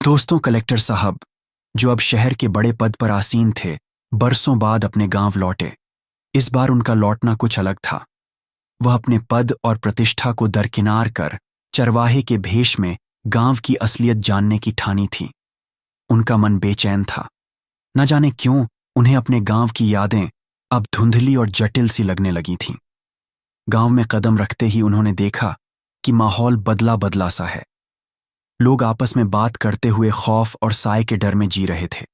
दोस्तों, कलेक्टर साहब, जो अब शहर के बड़े पद पर आसीन थे, बरसों बाद अपने गांव लौटे। इस बार उनका लौटना कुछ अलग था। वह अपने पद और प्रतिष्ठा को दरकिनार कर चरवाहे के भेष में गांव की असलियत जानने की ठानी थी। उनका मन बेचैन था। न जाने क्यों उन्हें अपने गांव की यादें अब धुंधली और जटिल सी लगने लगी थीं। गांव में कदम रखते ही उन्होंने देखा कि माहौल बदला बदला सा है। लोग आपस में बात करते हुए खौफ और साए के डर में जी रहे थे।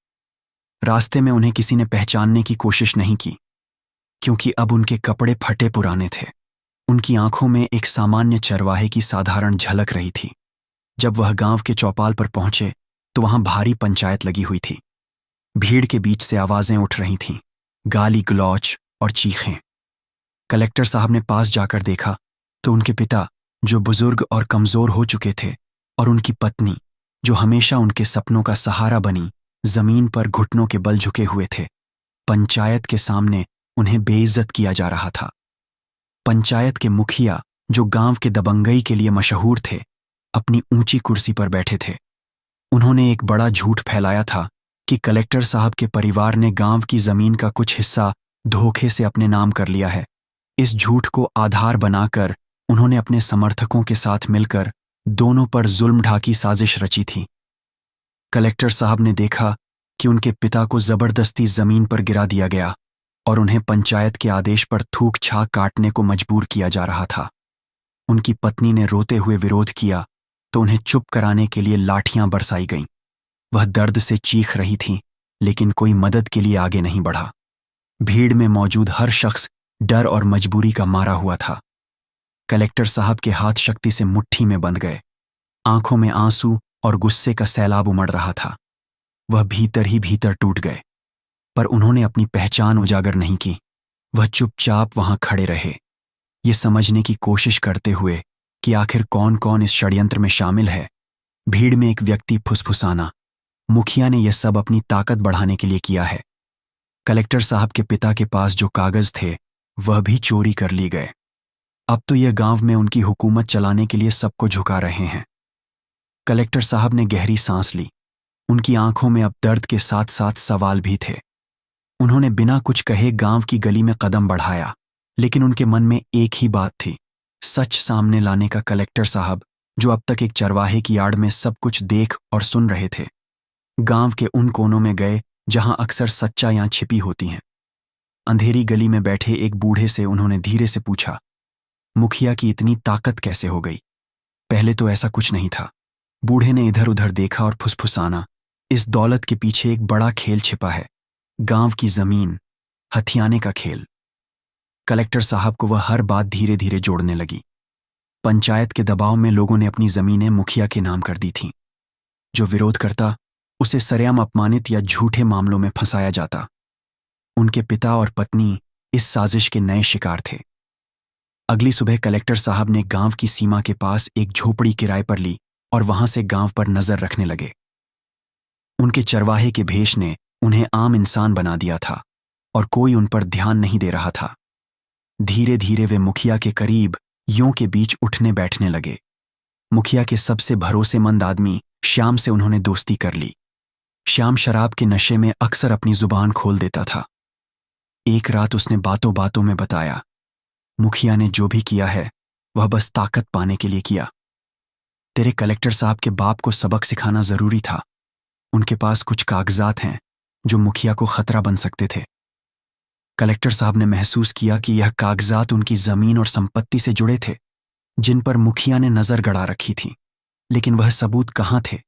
रास्ते में उन्हें किसी ने पहचानने की कोशिश नहीं की, क्योंकि अब उनके कपड़े फटे पुराने थे। उनकी आंखों में एक सामान्य चरवाहे की साधारण झलक रही थी। जब वह गांव के चौपाल पर पहुंचे तो वहां भारी पंचायत लगी हुई थी। भीड़ के बीच से आवाजें उठ रही थीं, गाली गलौच और चीखें। कलेक्टर साहब ने पास जाकर देखा तो उनके पिता, जो बुजुर्ग और कमजोर हो चुके थे, और उनकी पत्नी, जो हमेशा उनके सपनों का सहारा बनी, जमीन पर घुटनों के बल झुके हुए थे। पंचायत के सामने उन्हें बेइज्जत किया जा रहा था। पंचायत के मुखिया, जो गांव के दबंगई के लिए मशहूर थे, अपनी ऊंची कुर्सी पर बैठे थे। उन्होंने एक बड़ा झूठ फैलाया था कि कलेक्टर साहब के परिवार ने गांव की जमीन का कुछ हिस्सा धोखे से अपने नाम कर लिया है। इस झूठ को आधार बनाकर उन्होंने अपने समर्थकों के साथ मिलकर दोनों पर जुल्म ढाकी साजिश रची थी। कलेक्टर साहब ने देखा कि उनके पिता को जबरदस्ती जमीन पर गिरा दिया गया और उन्हें पंचायत के आदेश पर थूक छाक काटने को मजबूर किया जा रहा था। उनकी पत्नी ने रोते हुए विरोध किया तो उन्हें चुप कराने के लिए लाठियां बरसाई गईं। वह दर्द से चीख रही थी, लेकिन कोई मदद के लिए आगे नहीं बढ़ा। भीड़ में मौजूद हर शख्स डर और मजबूरी का मारा हुआ था। कलेक्टर साहब के हाथ शक्ति से मुट्ठी में बंध गए। आंखों में आंसू और गुस्से का सैलाब उमड़ रहा था। वह भीतर ही भीतर टूट गए, पर उन्होंने अपनी पहचान उजागर नहीं की। वह चुपचाप वहां खड़े रहे, ये समझने की कोशिश करते हुए कि आखिर कौन कौन इस षड्यंत्र में शामिल है। भीड़ में एक व्यक्ति फुसफुसाना, मुखिया ने यह सब अपनी ताकत बढ़ाने के लिए किया है। कलेक्टर साहब के पिता के पास जो कागज थे वह भी चोरी कर लिए गए। अब तो यह गांव में उनकी हुकूमत चलाने के लिए सबको झुका रहे हैं। कलेक्टर साहब ने गहरी सांस ली। उनकी आंखों में अब दर्द के साथ साथ सवाल भी थे। उन्होंने बिना कुछ कहे गांव की गली में कदम बढ़ाया, लेकिन उनके मन में एक ही बात थी, सच सामने लाने का। कलेक्टर साहब, जो अब तक एक चरवाहे की आड़ में सब कुछ देख और सुन रहे थे, गांव के उन कोनों में गए जहां अक्सर सच्चाइयां छिपी होती हैं। अंधेरी गली में बैठे एक बूढ़े से उन्होंने धीरे से पूछा, मुखिया की इतनी ताकत कैसे हो गई? पहले तो ऐसा कुछ नहीं था। बूढ़े ने इधर उधर देखा और फुसफुसाना, इस दौलत के पीछे एक बड़ा खेल छिपा है, गांव की जमीन हथियाने का खेल। कलेक्टर साहब को वह हर बात धीरे धीरे जोड़ने लगी। पंचायत के दबाव में लोगों ने अपनी जमीनें मुखिया के नाम कर दी थीं। जो विरोध करता उसे सरेआम अपमानित या झूठे मामलों में फंसाया जाता। उनके पिता और पत्नी इस साजिश के नए शिकार थे। अगली सुबह कलेक्टर साहब ने गांव की सीमा के पास एक झोपड़ी किराए पर ली और वहां से गांव पर नजर रखने लगे। उनके चरवाहे के भेष ने उन्हें आम इंसान बना दिया था और कोई उन पर ध्यान नहीं दे रहा था। धीरे धीरे वे मुखिया के करीब यों के बीच उठने बैठने लगे। मुखिया के सबसे भरोसेमंद आदमी श्याम से उन्होंने दोस्ती कर ली। श्याम शराब के नशे में अक्सर अपनी जुबान खोल देता था। एक रात उसने बातों बातों में बताया, मुखिया ने जो भी किया है वह बस ताकत पाने के लिए किया। तेरे कलेक्टर साहब के बाप को सबक सिखाना जरूरी था। उनके पास कुछ कागजात हैं जो मुखिया को खतरा बन सकते थे। कलेक्टर साहब ने महसूस किया कि यह कागजात उनकी जमीन और संपत्ति से जुड़े थे, जिन पर मुखिया ने नजर गड़ा रखी थी। लेकिन वह सबूत कहाँ थे,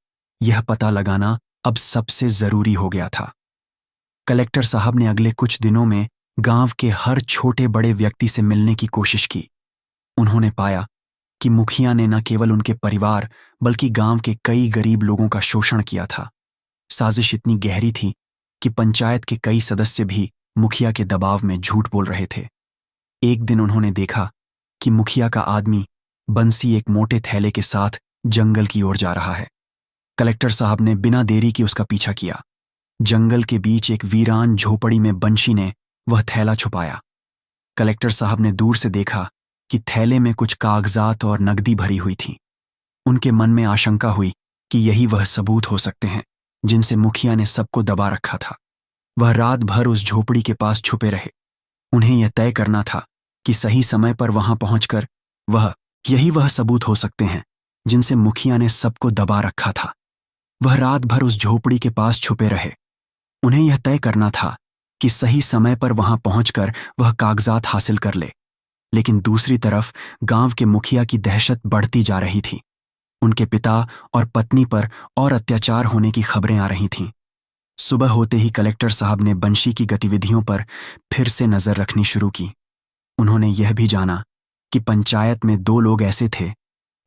यह पता लगाना अब सबसे जरूरी हो गया था। कलेक्टर साहब ने अगले कुछ दिनों में गांव के हर छोटे बड़े व्यक्ति से मिलने की कोशिश की। उन्होंने पाया कि मुखिया ने न केवल उनके परिवार बल्कि गांव के कई गरीब लोगों का शोषण किया था। साजिश इतनी गहरी थी कि पंचायत के कई सदस्य भी मुखिया के दबाव में झूठ बोल रहे थे। एक दिन उन्होंने देखा कि मुखिया का आदमी बंसी एक मोटे थैले के साथ जंगल की ओर जा रहा है। कलेक्टर साहब ने बिना देरी की उसका पीछा किया। जंगल के बीच एक वीरान झोपड़ी में बंशी ने वह थैला छुपाया। कलेक्टर साहब ने दूर से देखा कि थैले में कुछ कागजात और नकदी भरी हुई थी। उनके मन में आशंका हुई कि यही वह सबूत हो सकते हैं जिनसे मुखिया ने सबको दबा रखा था। वह रात भर उस झोपड़ी के पास छुपे रहे। उन्हें यह तय करना था कि सही समय पर वहां पहुंचकर यही वह सबूत हो सकते हैं जिनसे मुखिया ने सबको दबा रखा था। वह रात भर उस झोपड़ी के पास छुपे रहे। उन्हें यह तय करना था कि सही समय पर वहां पहुंचकर वह कागजात हासिल कर ले। लेकिन दूसरी तरफ गांव के मुखिया की दहशत बढ़ती जा रही थी। उनके पिता और पत्नी पर और अत्याचार होने की खबरें आ रही थीं। सुबह होते ही कलेक्टर साहब ने बंशी की गतिविधियों पर फिर से नजर रखनी शुरू की। उन्होंने यह भी जाना कि पंचायत में 2 लोग ऐसे थे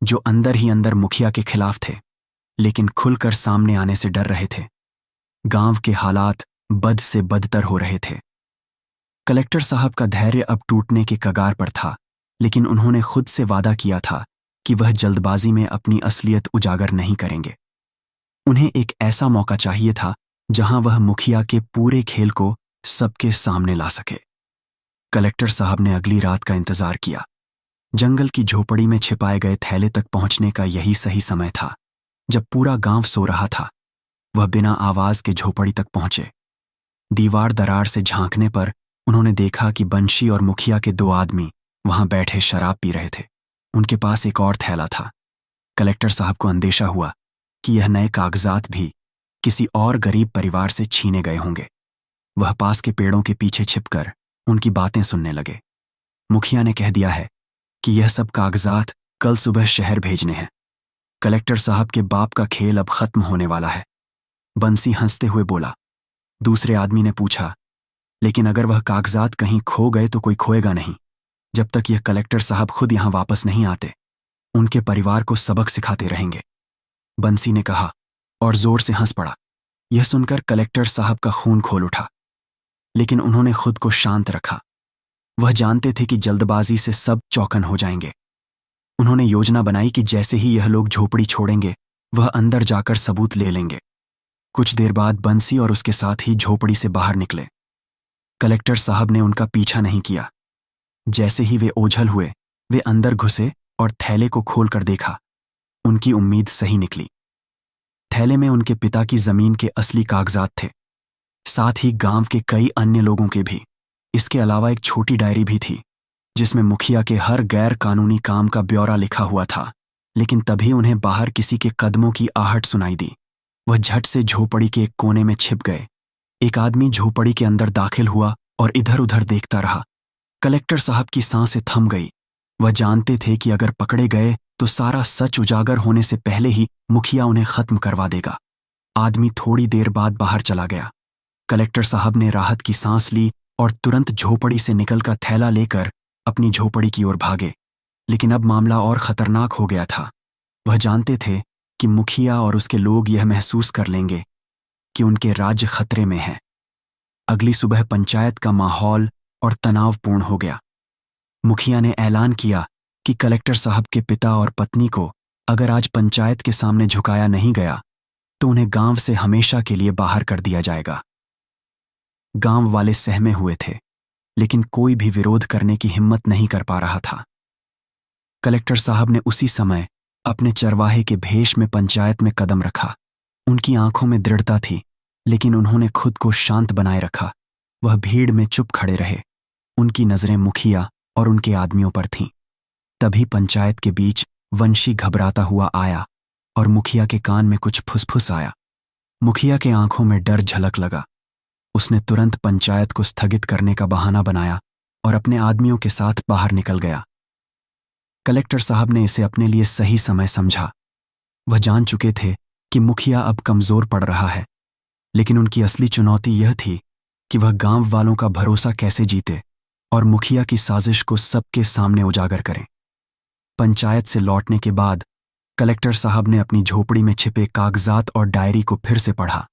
जो अंदर ही अंदर मुखिया के खिलाफ थे, लेकिन खुलकर सामने आने से डर रहे थे। गांव के हालात बद से बदतर हो रहे थे। कलेक्टर साहब का धैर्य अब टूटने के कगार पर था, लेकिन उन्होंने खुद से वादा किया था कि वह जल्दबाजी में अपनी असलियत उजागर नहीं करेंगे। उन्हें एक ऐसा मौका चाहिए था जहां वह मुखिया के पूरे खेल को सबके सामने ला सके। कलेक्टर साहब ने अगली रात का इंतजार किया। जंगल की झोपड़ी में छिपाए गए थैले तक पहुंचने का यही सही समय था। जब पूरा गांव सो रहा था, वह बिना आवाज के झोपड़ी तक पहुंचे। दीवार दरार से झांकने पर उन्होंने देखा कि बंशी और मुखिया के 2 आदमी वहां बैठे शराब पी रहे थे। उनके पास एक और थैला था। कलेक्टर साहब को अंदेशा हुआ कि यह नए कागजात भी किसी और गरीब परिवार से छीने गए होंगे। वह पास के पेड़ों के पीछे छिपकर उनकी बातें सुनने लगे। मुखिया ने कह दिया है कि यह सब कागजात कल सुबह शहर भेजने हैं। कलेक्टर साहब के बाप का खेल अब खत्म होने वाला है। बंसी हंसते हुए बोला। दूसरे आदमी ने पूछा, लेकिन अगर वह कागजात कहीं खो गए तो कोई खोएगा नहीं। जब तक यह कलेक्टर साहब खुद यहां वापस नहीं आते, उनके परिवार को सबक सिखाते रहेंगे। बंसी ने कहा और जोर से हंस पड़ा। यह सुनकर कलेक्टर साहब का खून खोल उठा, लेकिन उन्होंने खुद को शांत रखा। वह जानते थे कि जल्दबाजी से सब चौकन हो जाएंगे। उन्होंने योजना बनाई कि जैसे ही यह लोग झोपड़ी छोड़ेंगे, वह अंदर जाकर सबूत ले लेंगे। कुछ देर बाद बंसी और उसके साथ ही झोपड़ी से बाहर निकले। कलेक्टर साहब ने उनका पीछा नहीं किया। जैसे ही वे ओझल हुए, वे अंदर घुसे और थैले को खोलकर देखा। उनकी उम्मीद सही निकली। थैले में उनके पिता की जमीन के असली कागजात थे, साथ ही गांव के कई अन्य लोगों के भी। इसके अलावा एक छोटी डायरी भी थी जिसमें मुखिया के हर गैर कानूनी काम का ब्यौरा लिखा हुआ था। लेकिन तभी उन्हें बाहर किसी के कदमों की आहट सुनाई दी। वह झट से झोपड़ी के एक कोने में छिप गए। एक आदमी झोपड़ी के अंदर दाखिल हुआ और इधर उधर देखता रहा। कलेक्टर साहब की सांसें थम गई। वह जानते थे कि अगर पकड़े गए तो सारा सच उजागर होने से पहले ही मुखिया उन्हें खत्म करवा देगा। आदमी थोड़ी देर बाद बाहर चला गया। कलेक्टर साहब ने राहत की सांस ली और तुरंत झोपड़ी से निकलकर थैला लेकर अपनी झोपड़ी की ओर भागे। लेकिन अब मामला और खतरनाक हो गया था। वह जानते थे कि मुखिया और उसके लोग यह महसूस कर लेंगे कि उनके राज्य खतरे में है। अगली सुबह पंचायत का माहौल और तनावपूर्ण हो गया। मुखिया ने ऐलान किया कि कलेक्टर साहब के पिता और पत्नी को अगर आज पंचायत के सामने झुकाया नहीं गया तो उन्हें गांव से हमेशा के लिए बाहर कर दिया जाएगा। गांव वाले सहमे हुए थे, लेकिन कोई भी विरोध करने की हिम्मत नहीं कर पा रहा था। कलेक्टर साहब ने उसी समय अपने चरवाहे के भेष में पंचायत में कदम रखा। उनकी आंखों में दृढ़ता थी, लेकिन उन्होंने खुद को शांत बनाए रखा। वह भीड़ में चुप खड़े रहे। उनकी नजरें मुखिया और उनके आदमियों पर थीं। तभी पंचायत के बीच वंशी घबराता हुआ आया और मुखिया के कान में कुछ फुसफुस आया। मुखिया के आंखों में डर झलक लगा। उसने तुरंत पंचायत को स्थगित करने का बहाना बनाया और अपने आदमियों के साथ बाहर निकल गया। कलेक्टर साहब ने इसे अपने लिए सही समय समझा। वह जान चुके थे कि मुखिया अब कमजोर पड़ रहा है, लेकिन उनकी असली चुनौती यह थी कि वह गांव वालों का भरोसा कैसे जीते और मुखिया की साजिश को सबके सामने उजागर करें। पंचायत से लौटने के बाद कलेक्टर साहब ने अपनी झोपड़ी में छिपे कागजात और डायरी को फिर से पढ़ा।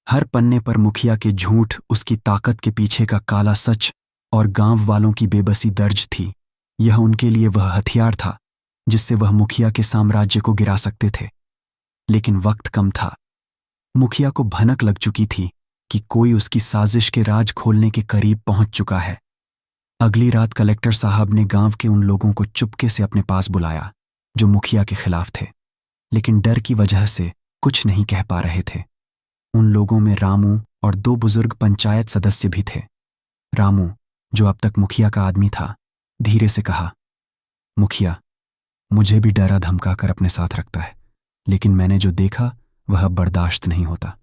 हर पन्ने पर मुखिया के झूठ, उसकी ताकत के पीछे का काला सच और गांव वालों की बेबसी दर्ज थी। यह उनके लिए वह हथियार था जिससे वह मुखिया के साम्राज्य को गिरा सकते थे। लेकिन वक्त कम था। मुखिया को भनक लग चुकी थी कि कोई उसकी साजिश के राज खोलने के करीब पहुंच चुका है। अगली रात कलेक्टर साहब ने गांव के उन लोगों को चुपके से अपने पास बुलाया जो मुखिया के खिलाफ थे, लेकिन डर की वजह से कुछ नहीं कह पा रहे थे। उन लोगों में रामू और दो बुजुर्ग पंचायत सदस्य भी थे। रामू, जो अब तक मुखिया का आदमी था, धीरे से कहा, मुखिया, मुझे भी डरा धमका कर अपने साथ रखता है, लेकिन मैंने जो देखा वह अब बर्दाश्त नहीं होता।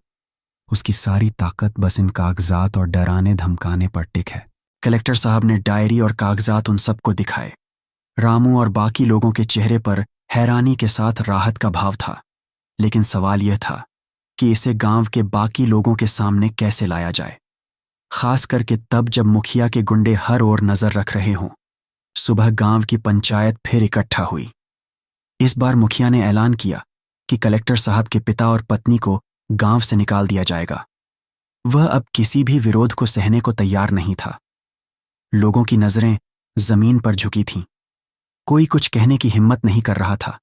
उसकी सारी ताकत बस इन कागजात और डराने धमकाने पर टिक है। कलेक्टर साहब ने डायरी और कागजात उन सबको दिखाए। रामू और बाकी लोगों के चेहरे पर हैरानी के साथ राहत का भाव था, लेकिन सवाल यह था कि इसे गांव के बाकी लोगों के सामने कैसे लाया जाए, खास करके तब जब मुखिया के गुंडे हर ओर नजर रख रहे हों। सुबह गांव की पंचायत फिर इकट्ठा हुई। इस बार मुखिया ने ऐलान किया कि कलेक्टर साहब के पिता और पत्नी को गांव से निकाल दिया जाएगा। वह अब किसी भी विरोध को सहने को तैयार नहीं था। लोगों की नजरें जमीन पर झुकी थीं। कोई कुछ कहने की हिम्मत नहीं कर रहा था,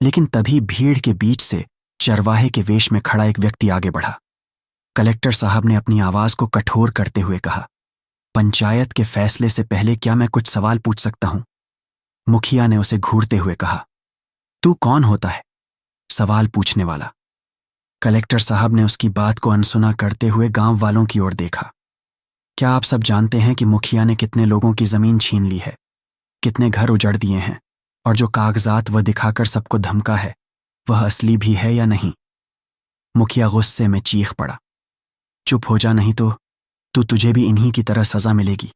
लेकिन तभी भीड़ के बीच से चरवाहे के वेश में खड़ा एक व्यक्ति आगे बढ़ा। कलेक्टर साहब ने अपनी आवाज को कठोर करते हुए कहा, पंचायत के फैसले से पहले क्या मैं कुछ सवाल पूछ सकता हूं? मुखिया ने उसे घूरते हुए कहा, तू कौन होता है सवाल पूछने वाला? कलेक्टर साहब ने उसकी बात को अनसुना करते हुए गांव वालों की ओर देखा। क्या आप सब जानते हैं कि मुखिया ने कितने लोगों की जमीन छीन ली है, कितने घर उजड़ दिए हैं, और जो कागजात वह दिखाकर सबको धमका है वह असली भी है या नहीं? मुखिया गुस्से में चीख पड़ा, चुप हो जा, नहीं तो तुझे भी इन्हीं की तरह सजा मिलेगी।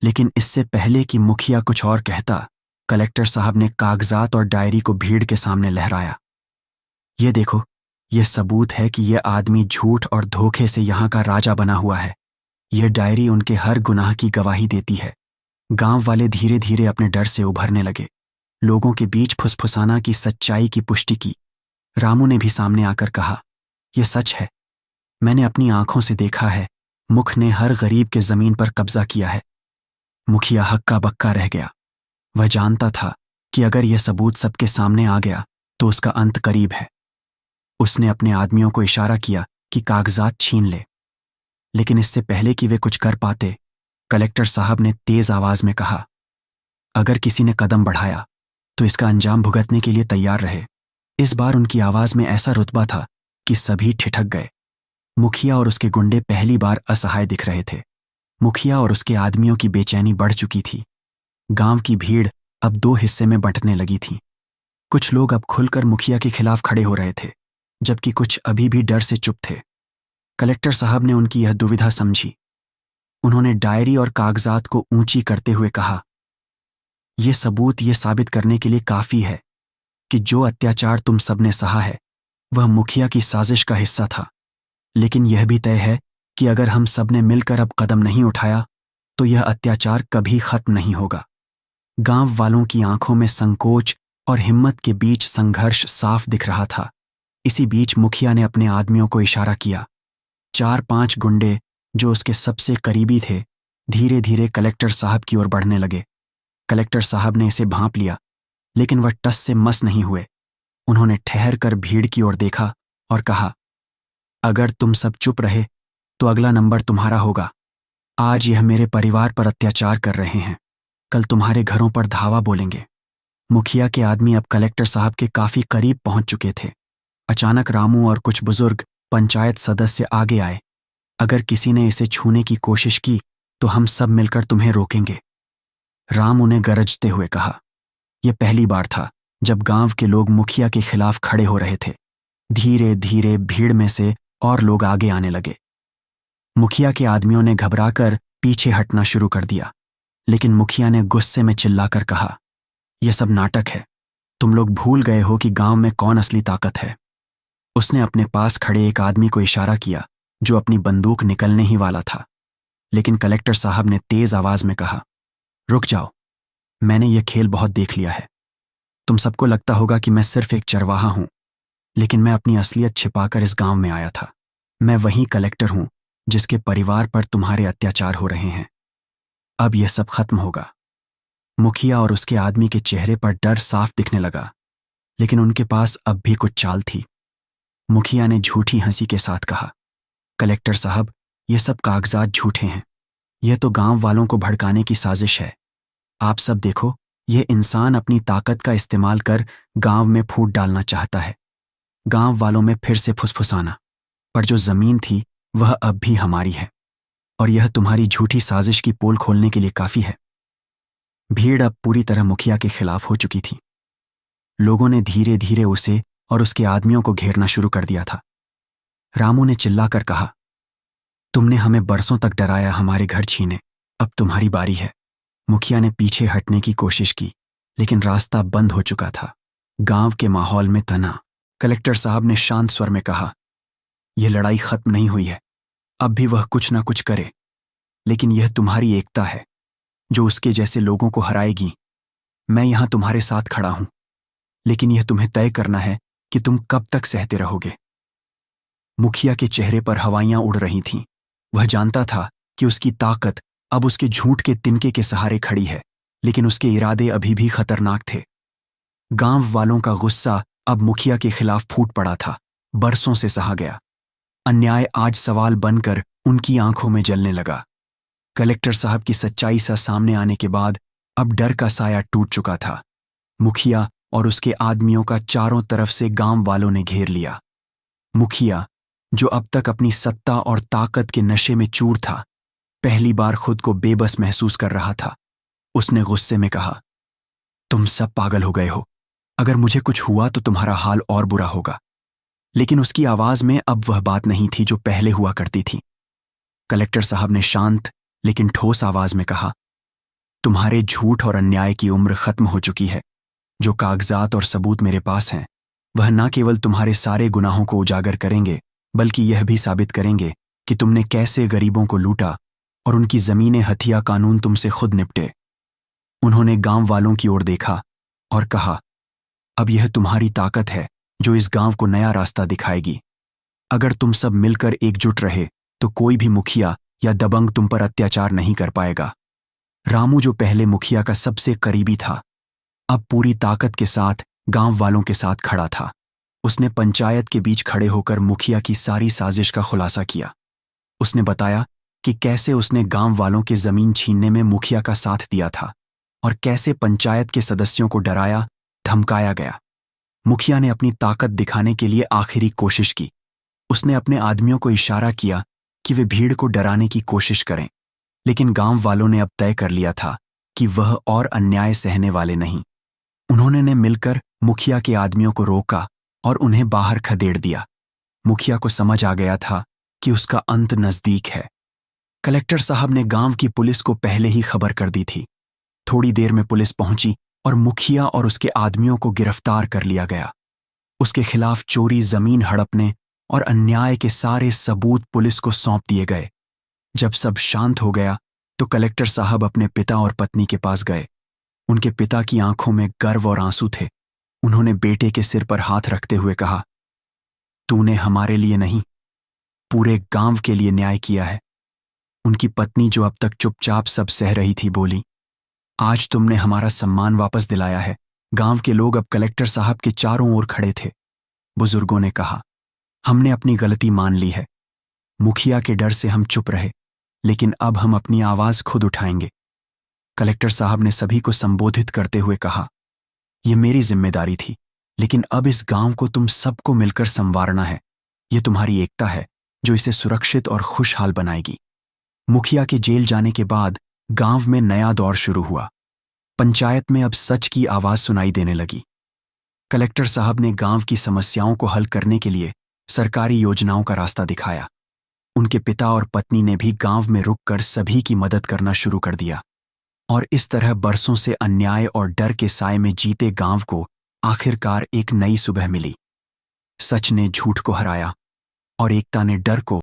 लेकिन इससे पहले कि मुखिया कुछ और कहता, कलेक्टर साहब ने कागजात और डायरी को भीड़ के सामने लहराया। ये देखो, यह सबूत है कि यह आदमी झूठ और धोखे से यहां का राजा बना हुआ है। यह डायरी उनके हर गुनाह की गवाही देती है। गांव वाले धीरे धीरे अपने डर से उभरने लगे। लोगों के बीच फुसफुसाना की सच्चाई की पुष्टि की। रामू ने भी सामने आकर कहा, यह सच है, मैंने अपनी आंखों से देखा है, मुख ने हर गरीब के जमीन पर कब्जा किया है। मुखिया हक्का बक्का रह गया। वह जानता था कि अगर यह सबूत सबके सामने आ गया तो उसका अंत करीब है। उसने अपने आदमियों को इशारा किया कि कागजात छीन ले, लेकिन इससे पहले कि वे कुछ कर पाते, कलेक्टर साहब ने तेज आवाज में कहा, अगर किसी ने कदम बढ़ाया तो इसका अंजाम भुगतने के लिए तैयार रहे। इस बार उनकी आवाज में ऐसा रुतबा था कि सभी ठिठक गए। मुखिया और उसके गुंडे पहली बार असहाय दिख रहे थे। मुखिया और उसके आदमियों की बेचैनी बढ़ चुकी थी। गांव की भीड़ अब दो हिस्से में बंटने लगी थी। कुछ लोग अब खुलकर मुखिया के खिलाफ खड़े हो रहे थे, जबकि कुछ अभी भी डर से चुप थे। कलेक्टर साहब ने उनकी यह दुविधा समझी। उन्होंने डायरी और कागजात को ऊंची करते हुए कहा, यह सबूत यह साबित करने के लिए काफी है कि जो अत्याचार तुम सबने सहा है वह मुखिया की साजिश का हिस्सा था। लेकिन यह भी तय है कि अगर हम सब ने मिलकर अब कदम नहीं उठाया तो यह अत्याचार कभी खत्म नहीं होगा। गांव वालों की आंखों में संकोच और हिम्मत के बीच संघर्ष साफ दिख रहा था। इसी बीच मुखिया ने अपने आदमियों को इशारा किया। 4-5 गुंडे जो उसके सबसे करीबी थे, धीरे धीरे कलेक्टर साहब की ओर बढ़ने लगे। कलेक्टर साहब ने इसे भांप लिया, लेकिन वह टस से मस नहीं हुए। उन्होंने ठहर कर भीड़ की ओर देखा और कहा, अगर तुम सब चुप रहे तो अगला नंबर तुम्हारा होगा। आज यह मेरे परिवार पर अत्याचार कर रहे हैं, कल तुम्हारे घरों पर धावा बोलेंगे। मुखिया के आदमी अब कलेक्टर साहब के काफी करीब पहुंच चुके थे। अचानक रामू और कुछ बुजुर्ग पंचायत सदस्य आगे आए। अगर किसी ने इसे छूने की कोशिश की तो हम सब मिलकर तुम्हें रोकेंगे। रामू ने गरजते हुए कहा। यह पहली बार था जब गांव के लोग मुखिया के खिलाफ खड़े हो रहे थे। धीरे धीरे भीड़ में से और लोग आगे आने लगे। मुखिया के आदमियों ने घबराकर पीछे हटना शुरू कर दिया, लेकिन मुखिया ने गुस्से में चिल्लाकर कहा, यह सब नाटक है। तुम लोग भूल गए हो कि गांव में कौन असली ताकत है। उसने अपने पास खड़े एक आदमी को इशारा किया जो अपनी बंदूक निकलने ही वाला था, लेकिन कलेक्टर साहब ने तेज आवाज में कहा, रुक जाओ, मैंने यह खेल बहुत देख लिया है। तुम सबको लगता होगा कि मैं सिर्फ एक चरवाहा हूं, लेकिन मैं अपनी असलियत छिपाकर इस गांव में आया था। मैं वही कलेक्टर हूं जिसके परिवार पर तुम्हारे अत्याचार हो रहे हैं। अब यह सब खत्म होगा। मुखिया और उसके आदमी के चेहरे पर डर साफ दिखने लगा, लेकिन उनके पास अब भी कुछ चाल थी। मुखिया ने झूठी हंसी के साथ कहा, कलेक्टर साहब, यह सब कागजात झूठे हैं। यह तो गांव वालों को भड़काने की साजिश है। आप सब देखो, यह इंसान अपनी ताकत का इस्तेमाल कर गांव में फूट डालना चाहता है। गांव वालों में फिर से फुसफुसाना, पर जो जमीन थी वह अब भी हमारी है और यह तुम्हारी झूठी साजिश की पोल खोलने के लिए काफी है। भीड़ अब पूरी तरह मुखिया के खिलाफ हो चुकी थी। लोगों ने धीरे धीरे उसे और उसके आदमियों को घेरना शुरू कर दिया था। रामू ने चिल्लाकर कहा, तुमने हमें बरसों तक डराया, हमारे घर छीने, अब तुम्हारी बारी है। मुखिया ने पीछे हटने की कोशिश की, लेकिन रास्ता बंद हो चुका था। गांव के माहौल में तना। कलेक्टर साहब ने शांत स्वर में कहा, यह लड़ाई खत्म नहीं हुई है, अब भी वह कुछ ना कुछ करे, लेकिन यह तुम्हारी एकता है जो उसके जैसे लोगों को हराएगी। मैं यहां तुम्हारे साथ खड़ा हूं, लेकिन यह तुम्हें तय करना है कि तुम कब तक सहते रहोगे। मुखिया के चेहरे पर हवाइयां उड़ रही थीं। वह जानता था कि उसकी ताकत अब उसके झूठ के तिनके के सहारे खड़ी है, लेकिन उसके इरादे अभी भी खतरनाक थे। गांव वालों का गुस्सा अब मुखिया के खिलाफ फूट पड़ा था, बरसों से सहा गया। अन्याय आज सवाल बनकर उनकी आंखों में जलने लगा। कलेक्टर साहब की सच्चाई सा सामने आने के बाद अब डर का साया टूट चुका था। मुखिया और उसके आदमियों का चारों तरफ से गांव वालों ने घेर लिया। मुखिया, जो अब तक अपनी सत्ता और ताकत के नशे में चूर था, पहली बार खुद को बेबस महसूस कर रहा था। उसने गुस्से में कहा, तुम सब पागल हो गए हो, अगर मुझे कुछ हुआ तो तुम्हारा हाल और बुरा होगा। लेकिन उसकी आवाज में अब वह बात नहीं थी जो पहले हुआ करती थी। कलेक्टर साहब ने शांत लेकिन ठोस आवाज में कहा, तुम्हारे झूठ और अन्याय की उम्र खत्म हो चुकी है। जो कागजात और सबूत मेरे पास हैं, वह न केवल तुम्हारे सारे गुनाहों को उजागर करेंगे, बल्कि यह भी साबित करेंगे कि तुमने कैसे गरीबों को लूटा और उनकी जमीनें हथिया कानून तुमसे खुद निपटे। उन्होंने गांव वालों की ओर देखा और कहा, अब यह तुम्हारी ताकत है जो इस गांव को नया रास्ता दिखाएगी। अगर तुम सब मिलकर एकजुट रहे तो कोई भी मुखिया या दबंग तुम पर अत्याचार नहीं कर पाएगा। रामू, जो पहले मुखिया का सबसे करीबी था, अब पूरी ताकत के साथ गांव वालों के साथ खड़ा था। उसने पंचायत के बीच खड़े होकर मुखिया की सारी साजिश का खुलासा किया। उसने बताया कि कैसे उसने गांव वालों के जमीन छीनने में मुखिया का साथ दिया था और कैसे पंचायत के सदस्यों को डराया, धमकाया गया। मुखिया ने अपनी ताकत दिखाने के लिए आखिरी कोशिश की। उसने अपने आदमियों को इशारा किया कि वे भीड़ को डराने की कोशिश करें, लेकिन गांव वालों ने अब तय कर लिया था कि वह और अन्याय सहने वाले नहीं। उन्होंने मिलकर मुखिया के आदमियों को रोका और उन्हें बाहर खदेड़ दिया। मुखिया को समझ आ गया था कि उसका अंत नजदीक है। कलेक्टर साहब ने गांव की पुलिस को पहले ही खबर कर दी थी। थोड़ी देर में पुलिस पहुंची और मुखिया और उसके आदमियों को गिरफ्तार कर लिया गया। उसके खिलाफ चोरी, जमीन हड़पने और अन्याय के सारे सबूत पुलिस को सौंप दिए गए। जब सब शांत हो गया तो कलेक्टर साहब अपने पिता और पत्नी के पास गए। उनके पिता की आंखों में गर्व और आंसू थे। उन्होंने बेटे के सिर पर हाथ रखते हुए कहा, तूने हमारे लिए नहीं, पूरे गांव के लिए न्याय किया है। उनकी पत्नी, जो अब तक चुपचाप सब सह रही थी, बोली, आज तुमने हमारा सम्मान वापस दिलाया है। गांव के लोग अब कलेक्टर साहब के चारों ओर खड़े थे। बुजुर्गों ने कहा, हमने अपनी गलती मान ली है। मुखिया के डर से हम चुप रहे, लेकिन अब हम अपनी आवाज खुद उठाएंगे। कलेक्टर साहब ने सभी को संबोधित करते हुए कहा, यह मेरी जिम्मेदारी थी, लेकिन अब इस गांव को तुम सबको मिलकर संवारना है। यह तुम्हारी एकता है जो इसे सुरक्षित और खुशहाल बनाएगी। मुखिया के जेल जाने के बाद गांव में नया दौर शुरू हुआ। पंचायत में अब सच की आवाज सुनाई देने लगी। कलेक्टर साहब ने गांव की समस्याओं को हल करने के लिए सरकारी योजनाओं का रास्ता दिखाया। उनके पिता और पत्नी ने भी गांव में रुककर सभी की मदद करना शुरू कर दिया और इस तरह बरसों से अन्याय और डर के साए में जीते गांव को आखिरकार एक नई सुबह मिली। सच ने झूठ को हराया और एकता ने डर को